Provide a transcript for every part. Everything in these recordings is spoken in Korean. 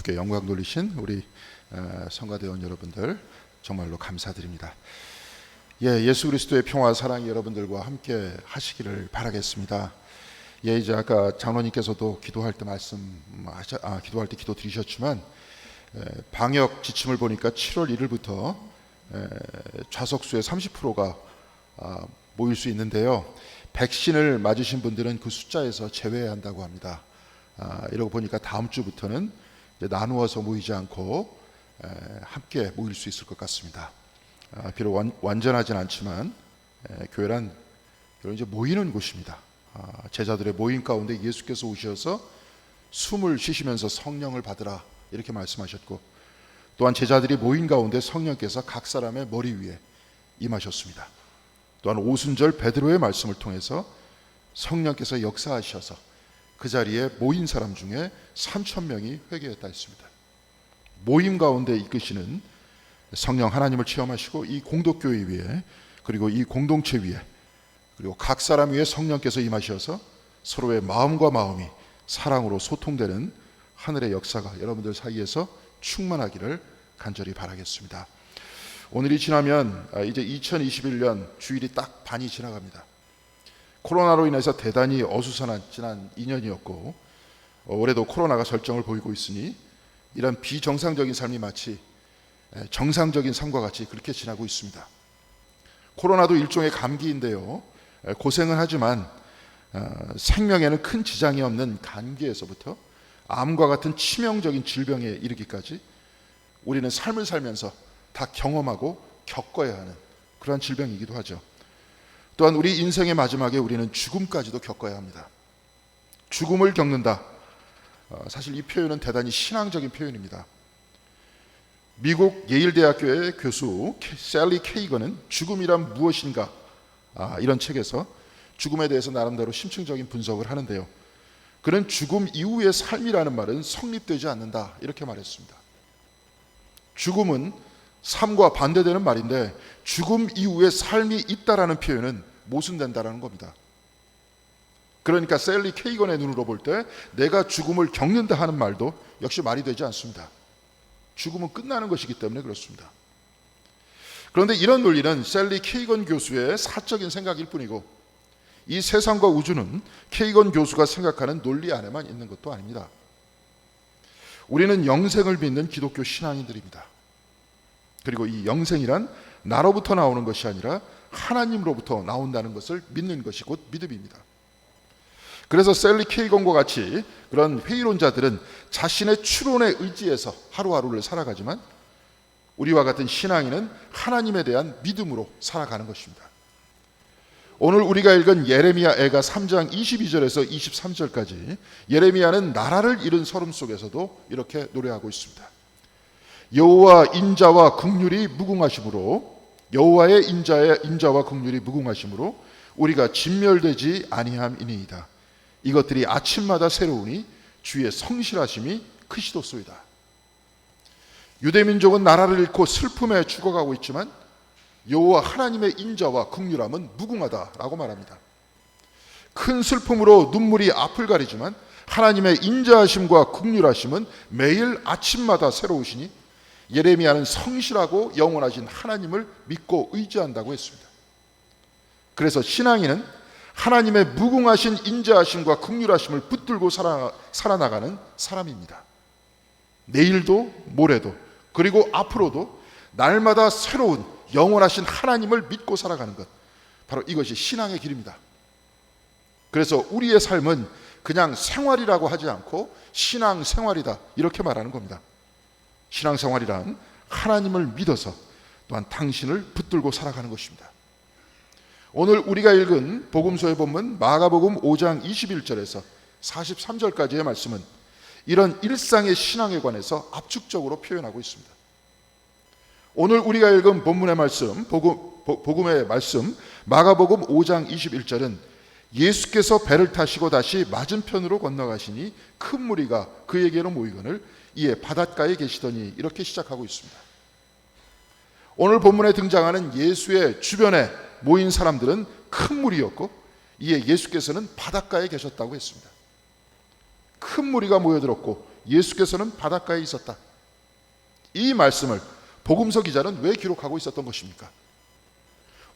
주께 영광 돌리신 우리 성가대원 여러분들 정말로 감사드립니다. 예수 그리스도의 평화 사랑이 여러분들과 함께 하시기를 바라겠습니다. 이제 아까 장로님께서도 기도할 때 기도할 때 기도 드리셨지만 방역 지침을 보니까 7월 1일부터 좌석수의 30%가 모일 수 있는데요. 백신을 맞으신 분들은 그 숫자에서 제외한다고 합니다. 이러고 보니까 다음 주부터는 이제 나누어서 모이지 않고 함께 모일 수 있을 것 같습니다. 비록 완전하진 않지만 교회란 이제 모이는 곳입니다. 제자들의 모임 가운데 예수께서 오셔서 숨을 쉬시면서 성령을 받으라 이렇게 말씀하셨고, 또한 제자들이 모인 가운데 성령께서 각 사람의 머리 위에 임하셨습니다. 또한 오순절 베드로의 말씀을 통해서 성령께서 역사하셔서 그 자리에 모인 사람 중에 3,000명이 회개했다 했습니다. 모임 가운데 이끄시는 성령 하나님을 체험하시고 이 공동교회 위에, 그리고 이 공동체 위에, 그리고 각 사람 위에 성령께서 임하셔서 서로의 마음과 마음이 사랑으로 소통되는 하늘의 역사가 여러분들 사이에서 충만하기를 간절히 바라겠습니다. 오늘이 지나면 이제 2021년 주일이 딱 반이 지나갑니다. 코로나로 인해서 대단히 어수선한 지난 2년이었고 올해도 코로나가 절정을 보이고 있으니 이런 비정상적인 삶이 마치 정상적인 삶과 같이 그렇게 지나고 있습니다. 코로나도 일종의 감기인데요, 고생은 하지만 생명에는 큰 지장이 없는 감기에서부터 암과 같은 치명적인 질병에 이르기까지 우리는 삶을 살면서 다 경험하고 겪어야 하는 그러한 질병이기도 하죠. 또한 우리 인생의 마지막에 우리는 죽음까지도 겪어야 합니다. 죽음을 겪는다. 사실 이 표현은 대단히 신앙적인 표현입니다. 미국 예일대학교의 교수 셀리 케이건은 죽음이란 무엇인가 이런 책에서 죽음에 대해서 나름대로 심층적인 분석을 하는데요, 그는 죽음 이후의 삶이라는 말은 성립되지 않는다 이렇게 말했습니다. 죽음은 삶과 반대되는 말인데 죽음 이후에 삶이 있다라는 표현은 모순된다라는 겁니다. 그러니까 셀리 케이건의 눈으로 볼 때 내가 죽음을 겪는다 하는 말도 역시 말이 되지 않습니다. 죽음은 끝나는 것이기 때문에 그렇습니다. 그런데 이런 논리는 셀리 케이건 교수의 사적인 생각일 뿐이고 이 세상과 우주는 케이건 교수가 생각하는 논리 안에만 있는 것도 아닙니다. 우리는 영생을 믿는 기독교 신앙인들입니다. 그리고 이 영생이란 나로부터 나오는 것이 아니라 하나님으로부터 나온다는 것을 믿는 것이 곧 믿음입니다. 그래서 셀리 케이건과 같이 그런 회의론자들은 자신의 추론에 의지해서 하루하루를 살아가지만 우리와 같은 신앙인은 하나님에 대한 믿음으로 살아가는 것입니다. 오늘 우리가 읽은 예레미야 애가 3장 22절에서 23절까지 예레미야는 나라를 잃은 서름 속에서도 이렇게 노래하고 있습니다. 여호와 인자와 긍휼이 무궁하심으로, 여호와의 인자와 긍휼이 무궁하심으로 우리가 진멸되지 아니함이니이다. 이것들이 아침마다 새로우니 주의 성실하심이 크시도소이다. 유대민족은 나라를 잃고 슬픔에 죽어가고 있지만 여호와 하나님의 인자와 긍휼함은 무궁하다라고 말합니다. 큰 슬픔으로 눈물이 앞을 가리지만 하나님의 인자하심과 긍휼하심은 매일 아침마다 새로우시니 예레미야는 성실하고 영원하신 하나님을 믿고 의지한다고 했습니다. 그래서 신앙인은 하나님의 무궁하신 인자하심과 긍휼하심을 붙들고 살아나가는 사람입니다. 내일도 모레도 그리고 앞으로도 날마다 새로운 영원하신 하나님을 믿고 살아가는 것, 바로 이것이 신앙의 길입니다. 그래서 우리의 삶은 그냥 생활이라고 하지 않고 신앙생활이다 이렇게 말하는 겁니다. 신앙생활이란 하나님을 믿어서 또한 당신을 붙들고 살아가는 것입니다. 오늘 우리가 읽은 복음서의 본문 마가복음 5장 21절에서 43절까지의 말씀은 이런 일상의 신앙에 관해서 압축적으로 표현하고 있습니다. 오늘 우리가 읽은 본문의 말씀, 복음의 말씀 마가복음 5장 21절은 예수께서 배를 타시고 다시 맞은편으로 건너가시니 큰 무리가 그에게로 모이거늘 이에 바닷가에 계시더니 이렇게 시작하고 있습니다. 오늘 본문에 등장하는 예수의 주변에 모인 사람들은 큰 무리였고 이에 예수께서는 바닷가에 계셨다고 했습니다. 큰 무리가 모여들었고 예수께서는 바닷가에 있었다. 이 말씀을 복음서 기자는 왜 기록하고 있었던 것입니까?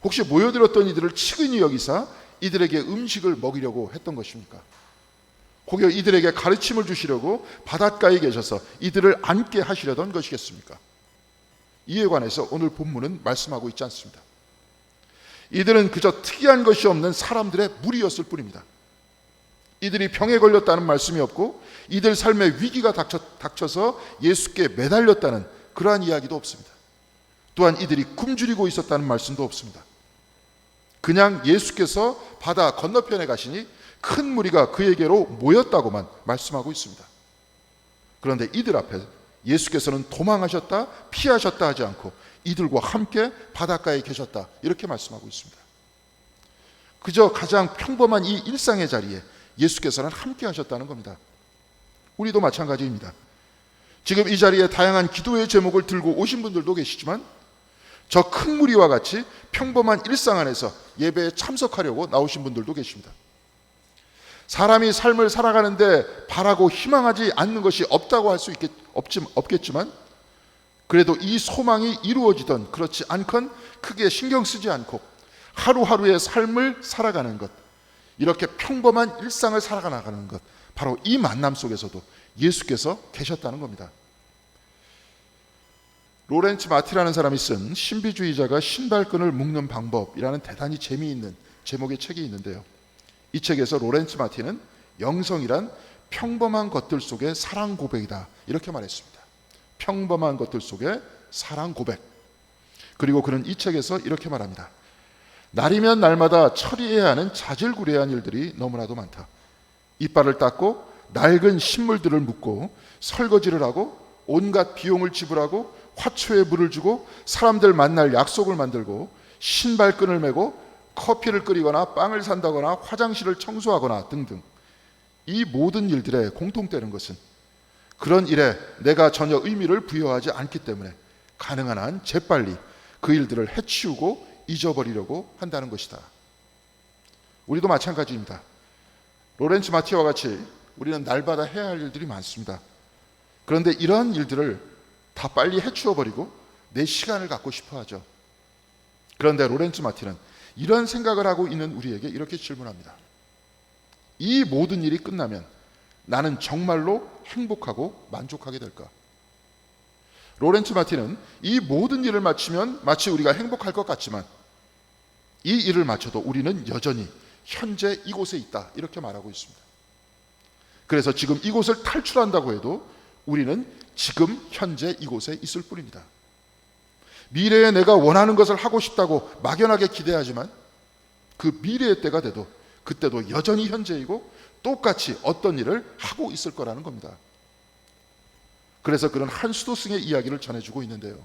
혹시 모여들었던 이들을 측은히 여기사 이들에게 음식을 먹이려고 했던 것입니까? 혹여 이들에게 가르침을 주시려고 바닷가에 계셔서 이들을 앉게 하시려던 것이겠습니까? 이에 관해서 오늘 본문은 말씀하고 있지 않습니다. 이들은 그저 특이한 것이 없는 사람들의 무리였을 뿐입니다. 이들이 병에 걸렸다는 말씀이 없고 이들 삶에 위기가 닥쳐서 예수께 매달렸다는 그러한 이야기도 없습니다. 또한 이들이 굶주리고 있었다는 말씀도 없습니다. 그냥 예수께서 바다 건너편에 가시니 큰 무리가 그에게로 모였다고만 말씀하고 있습니다. 그런데 이들 앞에 예수께서는 도망하셨다, 피하셨다 하지 않고 이들과 함께 바닷가에 계셨다 이렇게 말씀하고 있습니다. 그저 가장 평범한 이 일상의 자리에 예수께서는 함께 하셨다는 겁니다. 우리도 마찬가지입니다. 지금 이 자리에 다양한 기도의 제목을 들고 오신 분들도 계시지만 저 큰 무리와 같이 평범한 일상 안에서 예배에 참석하려고 나오신 분들도 계십니다. 사람이 삶을 살아가는데 바라고 희망하지 않는 것이 없다고 할 수 없겠지만 그래도 이 소망이 이루어지던 그렇지 않건 크게 신경 쓰지 않고 하루하루의 삶을 살아가는 것, 이렇게 평범한 일상을 살아가는 것, 바로 이 만남 속에서도 예수께서 계셨다는 겁니다. 로렌츠 마티라는 사람이 쓴 신비주의자가 신발끈을 묶는 방법이라는 대단히 재미있는 제목의 책이 있는데요. 이 책에서 로렌츠 마티는 영성이란 평범한 것들 속의 사랑 고백이다 이렇게 말했습니다. 평범한 것들 속의 사랑 고백. 그리고 그는 이 책에서 이렇게 말합니다. 날이면 날마다 처리해야 하는 자질구레한 일들이 너무나도 많다. 이빨을 닦고 낡은 식물들을 묶고 설거지를 하고 온갖 비용을 지불하고 화초에 물을 주고 사람들 만날 약속을 만들고 신발끈을 매고 커피를 끓이거나 빵을 산다거나 화장실을 청소하거나 등등. 이 모든 일들의 공통되는 것은 그런 일에 내가 전혀 의미를 부여하지 않기 때문에 가능한 한 재빨리 그 일들을 해치우고 잊어버리려고 한다는 것이다. 우리도 마찬가지입니다. 로렌츠 마티와 같이 우리는 날마다 해야 할 일들이 많습니다. 그런데 이러한 일들을 다 빨리 해치워버리고 내 시간을 갖고 싶어 하죠. 그런데 로렌츠 마티는 이런 생각을 하고 있는 우리에게 이렇게 질문합니다. 이 모든 일이 끝나면 나는 정말로 행복하고 만족하게 될까? 로렌츠 마티는 이 모든 일을 마치면 마치 우리가 행복할 것 같지만 이 일을 마쳐도 우리는 여전히 현재 이곳에 있다 이렇게 말하고 있습니다. 그래서 지금 이곳을 탈출한다고 해도 우리는 지금 현재 이곳에 있을 뿐입니다. 미래에 내가 원하는 것을 하고 싶다고 막연하게 기대하지만 그 미래의 때가 돼도 그때도 여전히 현재이고 똑같이 어떤 일을 하고 있을 거라는 겁니다. 그래서 그는 한 수도승의 이야기를 전해주고 있는데요.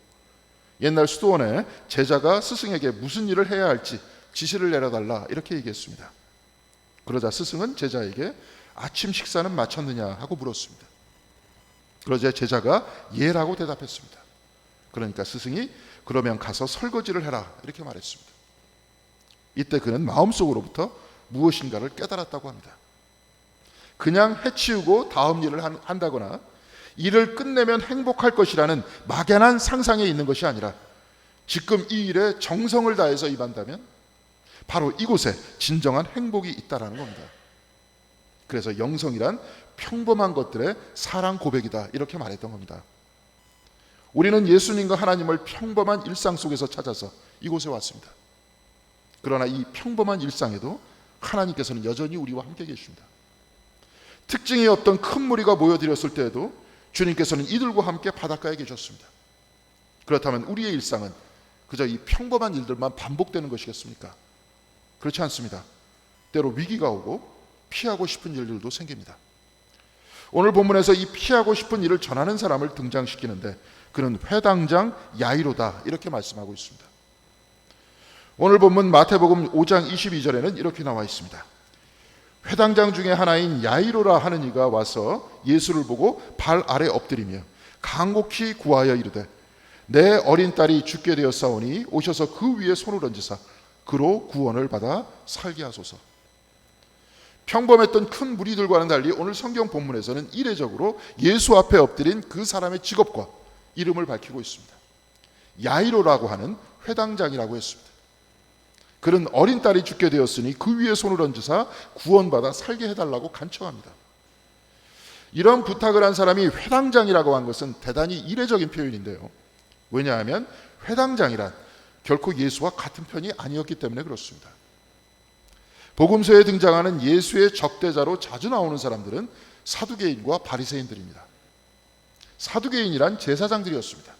옛날 수도원에 제자가 스승에게 무슨 일을 해야 할지 지시를 내려달라 이렇게 얘기했습니다. 그러자 스승은 제자에게 아침 식사는 마쳤느냐 하고 물었습니다. 그러자 제자가 예라고 대답했습니다. 그러니까 스승이 그러면 가서 설거지를 해라 이렇게 말했습니다. 이때 그는 마음속으로부터 무엇인가를 깨달았다고 합니다. 그냥 해치우고 다음 일을 한다거나 일을 끝내면 행복할 것이라는 막연한 상상에 있는 것이 아니라 지금 이 일에 정성을 다해서 임한다면 바로 이곳에 진정한 행복이 있다라는 겁니다. 그래서 영성이란 평범한 것들의 사랑 고백이다 이렇게 말했던 겁니다. 우리는 예수님과 하나님을 평범한 일상 속에서 찾아서 이곳에 왔습니다. 그러나 이 평범한 일상에도 하나님께서는 여전히 우리와 함께 계십니다. 특징이 없던 큰 무리가 모여들었을 때에도 주님께서는 이들과 함께 바닷가에 계셨습니다. 그렇다면 우리의 일상은 그저 이 평범한 일들만 반복되는 것이겠습니까? 그렇지 않습니다. 때로 위기가 오고 피하고 싶은 일들도 생깁니다. 오늘 본문에서 이 피하고 싶은 일을 전하는 사람을 등장시키는데 그는 회당장 야이로다 이렇게 말씀하고 있습니다. 오늘 본문 마태복음 5장 22절에는 이렇게 나와 있습니다. 회당장 중에 하나인 야이로라 하는 이가 와서 예수를 보고 발 아래 엎드리며 간곡히 구하여 이르되 내 어린 딸이 죽게 되었사오니 오셔서 그 위에 손을 얹으사 그로 구원을 받아 살게 하소서. 평범했던 큰 무리들과는 달리 오늘 성경 본문에서는 이례적으로 예수 앞에 엎드린 그 사람의 직업과 이름을 밝히고 있습니다. 야이로라고 하는 회당장이라고 했습니다. 그는 어린 딸이 죽게 되었으니 그 위에 손을 얹으사 구원받아 살게 해달라고 간청합니다. 이런 부탁을 한 사람이 회당장이라고 한 것은 대단히 이례적인 표현인데요. 왜냐하면 회당장이란 결코 예수와 같은 편이 아니었기 때문에 그렇습니다. 복음서에 등장하는 예수의 적대자로 자주 나오는 사람들은 사두개인과 바리새인들입니다. 사두개인이란 제사장들이었습니다.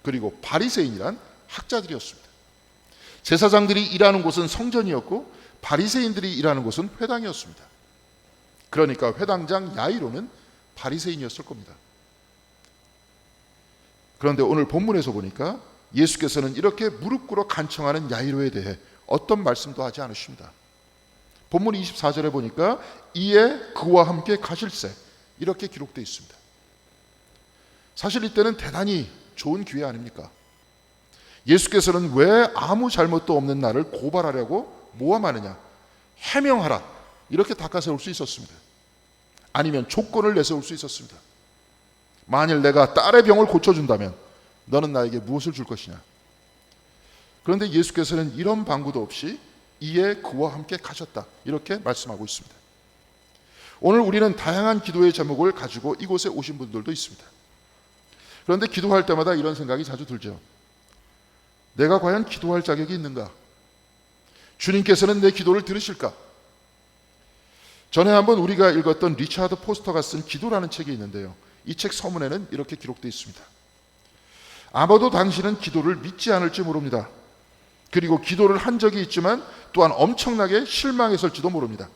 그리고 바리새인이란 학자들이었습니다. 제사장들이 일하는 곳은 성전이었고 바리새인들이 일하는 곳은 회당이었습니다. 그러니까 회당장 야이로는 바리새인이었을 겁니다. 그런데 오늘 본문에서 보니까 예수께서는 이렇게 무릎 꿇어 간청하는 야이로에 대해 어떤 말씀도 하지 않으십니다. 본문 24절에 보니까 이에 그와 함께 가실새 이렇게 기록되어 있습니다. 사실 이때는 대단히 좋은 기회 아닙니까? 예수께서는 왜 아무 잘못도 없는 나를 고발하려고 모함하느냐, 해명하라 이렇게 닦아세울 수 있었습니다. 아니면 조건을 내세울 수 있었습니다. 만일 내가 딸의 병을 고쳐준다면 너는 나에게 무엇을 줄 것이냐. 그런데 예수께서는 이런 방구도 없이 이에 그와 함께 가셨다 이렇게 말씀하고 있습니다. 오늘 우리는 다양한 기도의 제목을 가지고 이곳에 오신 분들도 있습니다. 그런데 기도할 때마다 이런 생각이 자주 들죠. 내가 과연 기도할 자격이 있는가? 주님께서는 내 기도를 들으실까? 전에 한번 우리가 읽었던 리차드 포스터가 쓴 기도라는 책이 있는데요. 이 책 서문에는 이렇게 기록되어 있습니다. 아마도 당신은 기도를 믿지 않을지 모릅니다. 그리고 기도를 한 적이 있지만 또한 엄청나게 실망했을지도 모릅니다.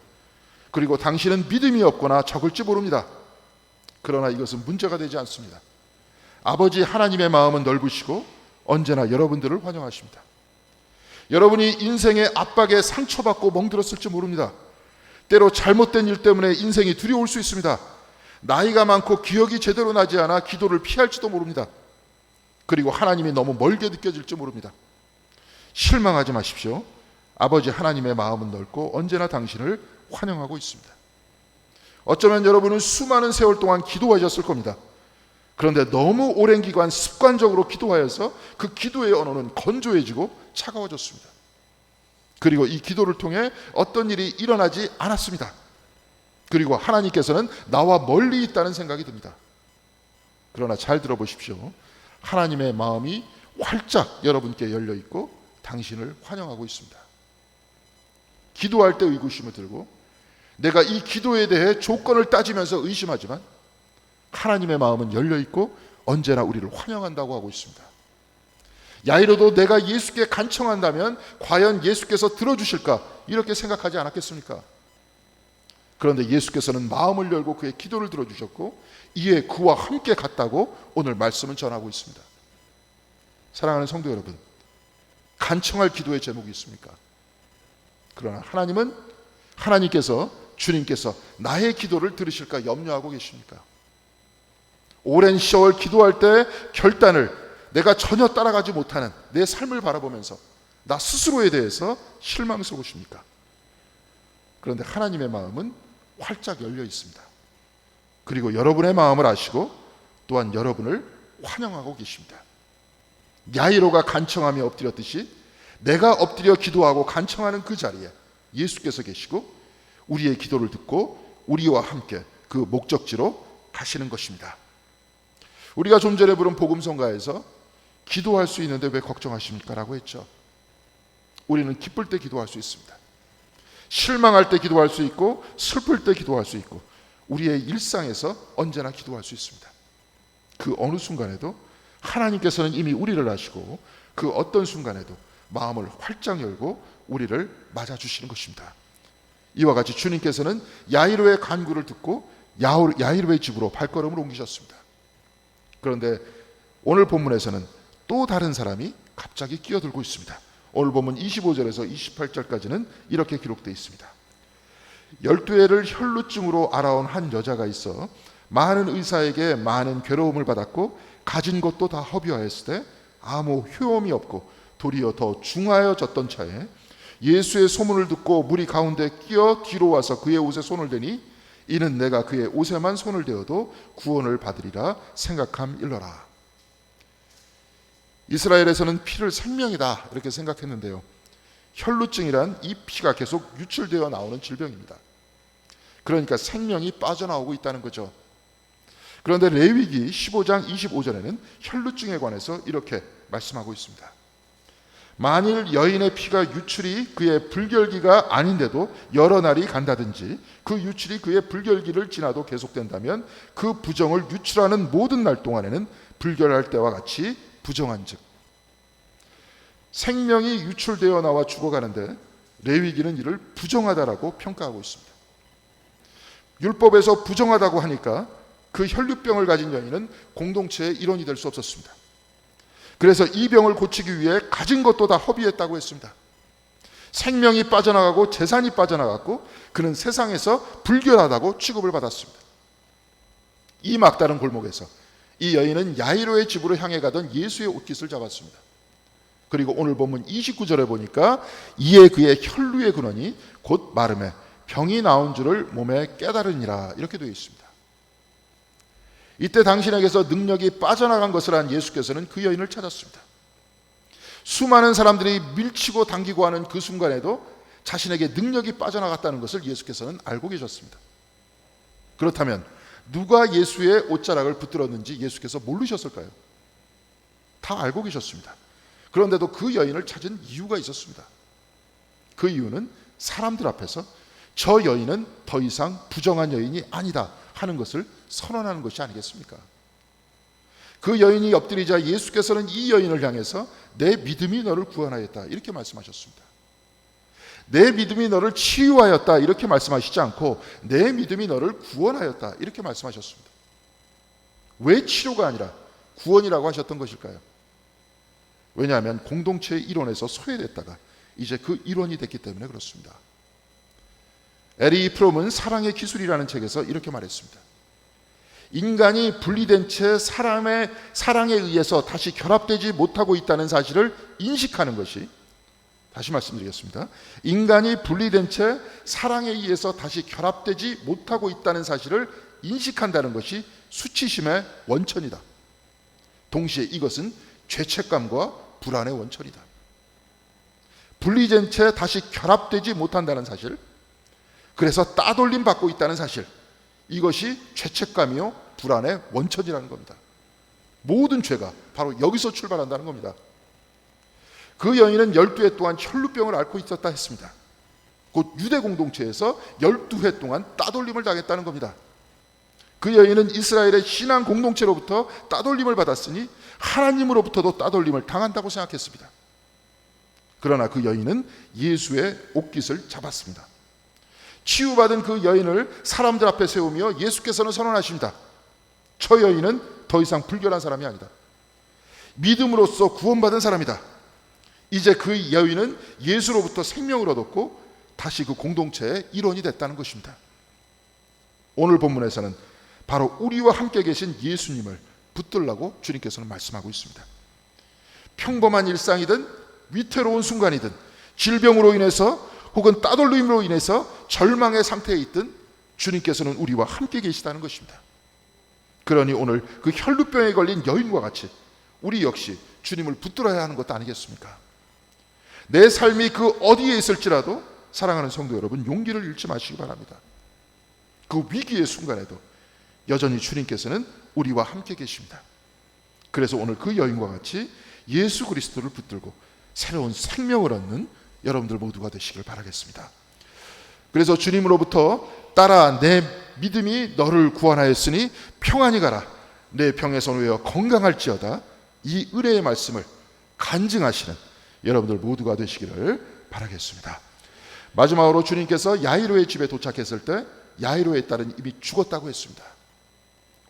그리고 당신은 믿음이 없거나 적을지 모릅니다. 그러나 이것은 문제가 되지 않습니다. 아버지 하나님의 마음은 넓으시고 언제나 여러분들을 환영하십니다. 여러분이 인생의 압박에 상처받고 멍들었을지 모릅니다. 때로 잘못된 일 때문에 인생이 두려울 수 있습니다. 나이가 많고 기억이 제대로 나지 않아 기도를 피할지도 모릅니다. 그리고 하나님이 너무 멀게 느껴질지 모릅니다. 실망하지 마십시오. 아버지 하나님의 마음은 넓고 언제나 당신을 환영하고 있습니다. 어쩌면 여러분은 수많은 세월 동안 기도하셨을 겁니다. 그런데 너무 오랜 기간 습관적으로 기도하여서 그 기도의 언어는 건조해지고 차가워졌습니다. 그리고 이 기도를 통해 어떤 일이 일어나지 않았습니다. 그리고 하나님께서는 나와 멀리 있다는 생각이 듭니다. 그러나 잘 들어보십시오. 하나님의 마음이 활짝 여러분께 열려 있고 당신을 환영하고 있습니다. 기도할 때 의구심을 들고 내가 이 기도에 대해 조건을 따지면서 의심하지만 하나님의 마음은 열려 있고 언제나 우리를 환영한다고 하고 있습니다. 야이로도 내가 예수께 간청한다면 과연 예수께서 들어주실까 이렇게 생각하지 않았겠습니까? 그런데 예수께서는 마음을 열고 그의 기도를 들어주셨고 이에 그와 함께 갔다고 오늘 말씀은 전하고 있습니다. 사랑하는 성도 여러분, 간청할 기도의 제목이 있습니까? 그러나 하나님께서 주님께서 나의 기도를 들으실까 염려하고 계십니까? 오랜 세월 기도할 때 결단을 내가 전혀 따라가지 못하는 내 삶을 바라보면서 나 스스로에 대해서 실망스러우십니까? 그런데 하나님의 마음은 활짝 열려 있습니다. 그리고 여러분의 마음을 아시고 또한 여러분을 환영하고 계십니다. 야이로가 간청하며 엎드렸듯이 내가 엎드려 기도하고 간청하는 그 자리에 예수께서 계시고 우리의 기도를 듣고 우리와 함께 그 목적지로 가시는 것입니다. 우리가 좀 전에 부른 복음성가에서 기도할 수 있는데 왜 걱정하십니까? 라고 했죠. 우리는 기쁠 때 기도할 수 있습니다. 실망할 때 기도할 수 있고 슬플 때 기도할 수 있고 우리의 일상에서 언제나 기도할 수 있습니다. 그 어느 순간에도 하나님께서는 이미 우리를 아시고 그 어떤 순간에도 마음을 활짝 열고 우리를 맞아주시는 것입니다. 이와 같이 주님께서는 야이로의 간구를 듣고 야이로의 집으로 발걸음을 옮기셨습니다. 그런데 오늘 본문에서는 또 다른 사람이 갑자기 끼어들고 있습니다. 오늘 본문 25절에서 28절까지는 이렇게 기록되어 있습니다. 12해를 혈루증으로 앓아온 한 여자가 있어 많은 의사에게 많은 괴로움을 받았고 가진 것도 다 허비하였을 때 아무 효험이 없고 도리어 더 중하여졌던 차에 예수의 소문을 듣고 무리 가운데 끼어 뒤로 와서 그의 옷에 손을 대니 이는 내가 그의 옷에만 손을 대어도 구원을 받으리라 생각함일러라. 이스라엘에서는 피를 생명이다 이렇게 생각했는데요, 혈루증이란 이 피가 계속 유출되어 나오는 질병입니다. 그러니까 생명이 빠져나오고 있다는 거죠. 그런데 레위기 15장 25절에는 혈루증에 관해서 이렇게 말씀하고 있습니다. 만일 여인의 피가 유출이 그의 불결기가 아닌데도 여러 날이 간다든지 그 유출이 그의 불결기를 지나도 계속된다면 그 부정을 유출하는 모든 날 동안에는 불결할 때와 같이 부정한즉. 생명이 유출되어 나와 죽어가는데 레위기는 이를 부정하다라고 평가하고 있습니다. 율법에서 부정하다고 하니까 그 혈류병을 가진 여인은 공동체의 일원이 될 수 없었습니다. 그래서 이 병을 고치기 위해 가진 것도 다 허비했다고 했습니다. 생명이 빠져나가고 재산이 빠져나갔고 그는 세상에서 불결하다고 취급을 받았습니다. 이 막다른 골목에서 이 여인은 야이로의 집으로 향해 가던 예수의 옷깃을 잡았습니다. 그리고 오늘 본문 29절에 보니까 이에 그의 혈루의 근원이 곧 마름에 병이 나온 줄을 몸에 깨달으니라 이렇게 되어 있습니다. 이때 당신에게서 능력이 빠져나간 것을 안 예수께서는 그 여인을 찾았습니다. 수많은 사람들이 밀치고 당기고 하는 그 순간에도 자신에게 능력이 빠져나갔다는 것을 예수께서는 알고 계셨습니다. 그렇다면 누가 예수의 옷자락을 붙들었는지 예수께서 모르셨을까요? 다 알고 계셨습니다. 그런데도 그 여인을 찾은 이유가 있었습니다. 그 이유는 사람들 앞에서 저 여인은 더 이상 부정한 여인이 아니다 하는 것을 선언하는 것이 아니겠습니까? 그 여인이 엎드리자 예수께서는 이 여인을 향해서 내 믿음이 너를 구원하였다 이렇게 말씀하셨습니다. 내 믿음이 너를 치유하였다 이렇게 말씀하시지 않고 내 믿음이 너를 구원하였다 이렇게 말씀하셨습니다. 왜 치료가 아니라 구원이라고 하셨던 것일까요? 왜냐하면 공동체의 일원에서 소외됐다가 이제 그 일원이 됐기 때문에 그렇습니다. 에리 프롬은 사랑의 기술이라는 책에서 이렇게 말했습니다. 인간이 분리된 채 사람의 사랑에 의해서 다시 결합되지 못하고 있다는 사실을 인식하는 것이, 다시 말씀드리겠습니다. 인간이 분리된 채 사랑에 의해서 다시 결합되지 못하고 있다는 사실을 인식한다는 것이 수치심의 원천이다. 동시에 이것은 죄책감과 불안의 원천이다. 분리된 채 다시 결합되지 못한다는 사실, 그래서 따돌림 받고 있다는 사실, 이것이 죄책감이요 불안의 원천이라는 겁니다. 모든 죄가 바로 여기서 출발한다는 겁니다. 그 여인은 12해 동안 혈루병을 앓고 있었다 했습니다. 곧 유대 공동체에서 12해 동안 따돌림을 당했다는 겁니다. 그 여인은 이스라엘의 신앙 공동체로부터 따돌림을 받았으니 하나님으로부터도 따돌림을 당한다고 생각했습니다. 그러나 그 여인은 예수의 옷깃을 잡았습니다. 치유받은 그 여인을 사람들 앞에 세우며 예수께서는 선언하십니다. 저 여인은 더 이상 불결한 사람이 아니다. 믿음으로써 구원받은 사람이다. 이제 그 여인은 예수로부터 생명을 얻었고 다시 그 공동체의 일원이 됐다는 것입니다. 오늘 본문에서는 바로 우리와 함께 계신 예수님을 붙들라고 주님께서는 말씀하고 있습니다. 평범한 일상이든 위태로운 순간이든 질병으로 인해서 혹은 따돌림으로 인해서 절망의 상태에 있든 주님께서는 우리와 함께 계시다는 것입니다. 그러니 오늘 그 혈루병에 걸린 여인과 같이 우리 역시 주님을 붙들어야 하는 것도 아니겠습니까? 내 삶이 그 어디에 있을지라도 사랑하는 성도 여러분, 용기를 잃지 마시기 바랍니다. 그 위기의 순간에도 여전히 주님께서는 우리와 함께 계십니다. 그래서 오늘 그 여인과 같이 예수 그리스도를 붙들고 새로운 생명을 얻는 여러분들 모두가 되시길 바라겠습니다. 그래서 주님으로부터 따라 내 믿음이 너를 구원하였으니 평안히 가라, 내 병에서 놓여 건강할지어다, 이 은혜의 말씀을 간증하시는 여러분들 모두가 되시기를 바라겠습니다. 마지막으로 주님께서 야이로의 집에 도착했을 때 야이로의 딸은 이미 죽었다고 했습니다.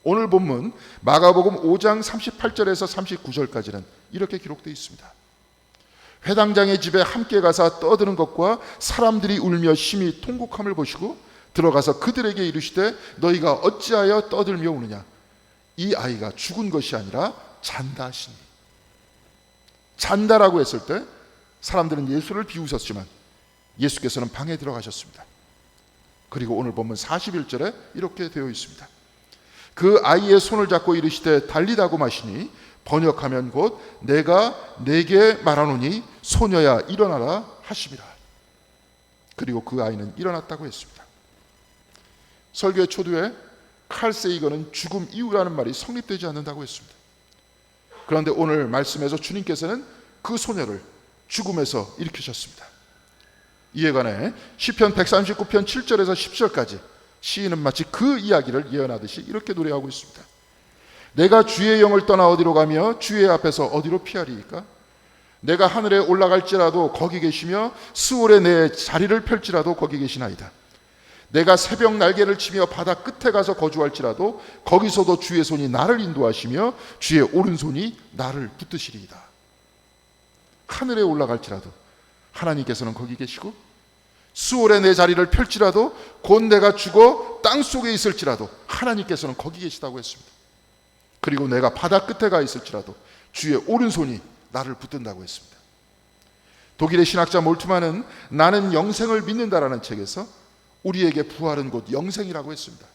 오늘 본문 마가복음 5장 38절에서 39절까지는 이렇게 기록되어 있습니다. 회당장의 집에 함께 가서 떠드는 것과 사람들이 울며 심히 통곡함을 보시고 들어가서 그들에게 이르시되 너희가 어찌하여 떠들며 우느냐, 이 아이가 죽은 것이 아니라 잔다 하시니. 잔다라고 했을 때 사람들은 예수를 비웃었지만 예수께서는 방에 들어가셨습니다. 그리고 오늘 본문 41절에 이렇게 되어 있습니다. 그 아이의 손을 잡고 이르시되 달리다고 마시니 번역하면 곧 내가 네게 말하노니 소녀야 일어나라 하심이라. 그리고 그 아이는 일어났다고 했습니다. 설교의 초두에 칼 세이거는 죽음 이후라는 말이 성립되지 않는다고 했습니다. 그런데 오늘 말씀에서 주님께서는 그 소녀를 죽음에서 일으키셨습니다. 이에 관해 시편 139편 7절에서 10절까지 시인은 마치 그 이야기를 예언하듯이 이렇게 노래하고 있습니다. 내가 주의 영을 떠나 어디로 가며 주의 앞에서 어디로 피하리이까? 내가 하늘에 올라갈지라도 거기 계시며 스올에 내 자리를 펼지라도 거기 계시나이다. 내가 새벽 날개를 치며 바다 끝에 가서 거주할지라도 거기서도 주의 손이 나를 인도하시며 주의 오른손이 나를 붙드시리이다. 하늘에 올라갈지라도 하나님께서는 거기 계시고, 스올에 내 자리를 펼지라도 곧 내가 죽어 땅속에 있을지라도 하나님께서는 거기 계시다고 했습니다. 그리고 내가 바다 끝에 가 있을지라도 주의 오른손이 나를 붙든다고 했습니다. 독일의 신학자 몰트만은 나는 영생을 믿는다라는 책에서 우리에게 부활은 곧 영생이라고 했습니다.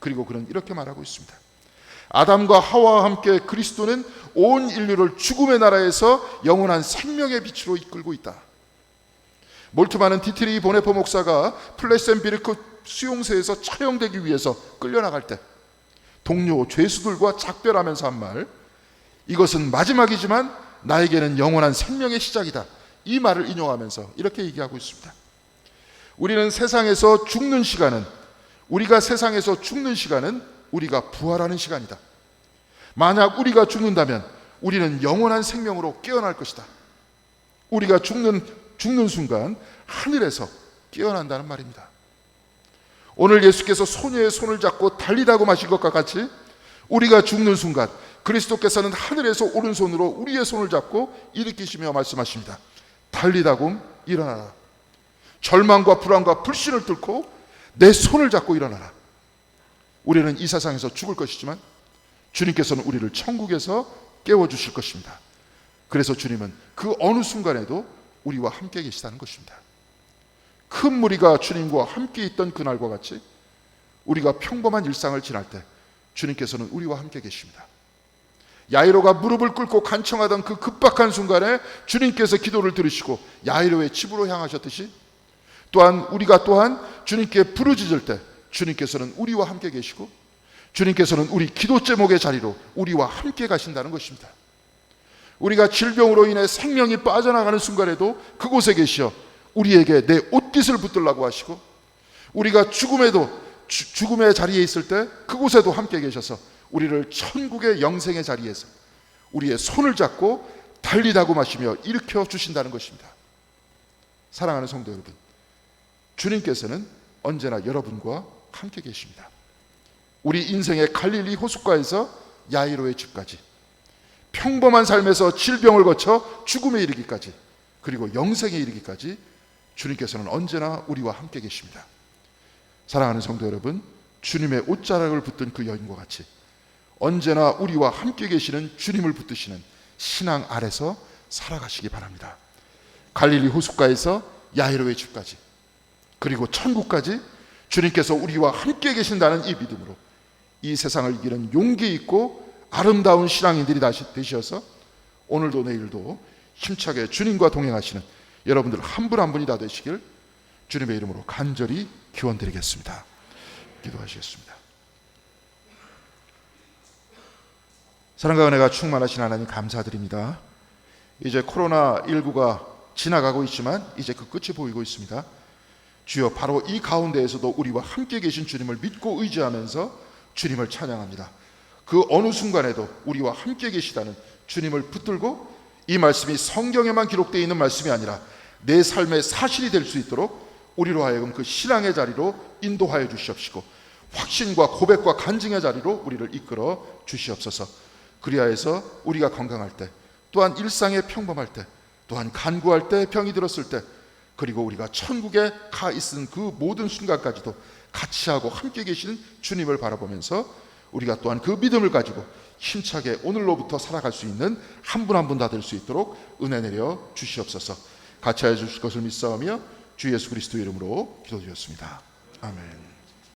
그리고 그는 이렇게 말하고 있습니다. 아담과 하와와 함께 그리스도는 온 인류를 죽음의 나라에서 영원한 생명의 빛으로 이끌고 있다. 몰트만은 디트리 보네포 목사가 플레센비르크 수용소에서 처형되기 위해서 끌려나갈 때 동료 죄수들과 작별하면서 한 말, 이것은 마지막이지만 나에게는 영원한 생명의 시작이다. 이 말을 인용하면서 이렇게 얘기하고 있습니다. 우리가 세상에서 죽는 시간은 우리가 부활하는 시간이다. 만약 우리가 죽는다면 우리는 영원한 생명으로 깨어날 것이다. 우리가 죽는 순간 하늘에서 깨어난다는 말입니다. 오늘 예수께서 소녀의 손을 잡고 달리다고 마신 것과 같이 우리가 죽는 순간 그리스도께서는 하늘에서 오른손으로 우리의 손을 잡고 일으키시며 말씀하십니다. 달리다고 일어나라. 절망과 불안과 불신을 뚫고 내 손을 잡고 일어나라. 우리는 이 세상에서 죽을 것이지만 주님께서는 우리를 천국에서 깨워주실 것입니다. 그래서 주님은 그 어느 순간에도 우리와 함께 계시다는 것입니다. 큰 무리가 주님과 함께 있던 그날과 같이 우리가 평범한 일상을 지날 때 주님께서는 우리와 함께 계십니다. 야이로가 무릎을 꿇고 간청하던 그 급박한 순간에 주님께서 기도를 들으시고 야이로의 집으로 향하셨듯이 또한 우리가 또한 주님께 부르짖을 때 주님께서는 우리와 함께 계시고 주님께서는 우리 기도 제목의 자리로 우리와 함께 가신다는 것입니다. 우리가 질병으로 인해 생명이 빠져나가는 순간에도 그곳에 계시어 우리에게 내 옷깃을 붙들라고 하시고, 우리가 죽음의 자리에 있을 때 그곳에도 함께 계셔서 우리를 천국의 영생의 자리에서 우리의 손을 잡고 달리다고 마시며 일으켜 주신다는 것입니다. 사랑하는 성도 여러분, 주님께서는 언제나 여러분과 함께 계십니다. 우리 인생의 갈릴리 호숫가에서 야이로의 집까지, 평범한 삶에서 질병을 거쳐 죽음에 이르기까지, 그리고 영생에 이르기까지 주님께서는 언제나 우리와 함께 계십니다. 사랑하는 성도 여러분, 주님의 옷자락을 붙든 그 여인과 같이 언제나 우리와 함께 계시는 주님을 붙드시는 신앙 아래서 살아가시기 바랍니다. 갈릴리 호숫가에서 야이로의 집까지, 그리고 천국까지 주님께서 우리와 함께 계신다는 이 믿음으로 이 세상을 이기는 용기 있고 아름다운 신앙인들이 되셔서 오늘도 내일도 힘차게 주님과 동행하시는 여러분들 한 분 한 분이 다 되시길 주님의 이름으로 간절히 기원드리겠습니다. 기도하시겠습니다. 사랑과 은혜가 충만하신 하나님 감사드립니다. 이제 코로나19가 지나가고 있지만 이제 그 끝이 보이고 있습니다. 주여, 바로 이 가운데에서도 우리와 함께 계신 주님을 믿고 의지하면서 주님을 찬양합니다. 그 어느 순간에도 우리와 함께 계시다는 주님을 붙들고 이 말씀이 성경에만 기록되어 있는 말씀이 아니라 내 삶의 사실이 될 수 있도록 우리로 하여금 그 신앙의 자리로 인도하여 주시옵시고 확신과 고백과 간증의 자리로 우리를 이끌어 주시옵소서. 그리하여서 우리가 건강할 때, 또한 일상의 평범할 때, 또한 간구할 때, 병이 들었을 때, 그리고 우리가 천국에 가 있은 그 모든 순간까지도 같이 하고 함께 계시는 주님을 바라보면서 우리가 또한 그 믿음을 가지고 힘차게 오늘로부터 살아갈 수 있는 한 분 한 분 다 될 수 있도록 은혜 내려 주시옵소서. 같이 하여 주실 것을 믿사오며 주 예수 그리스도 이름으로 기도드렸습니다. 아멘.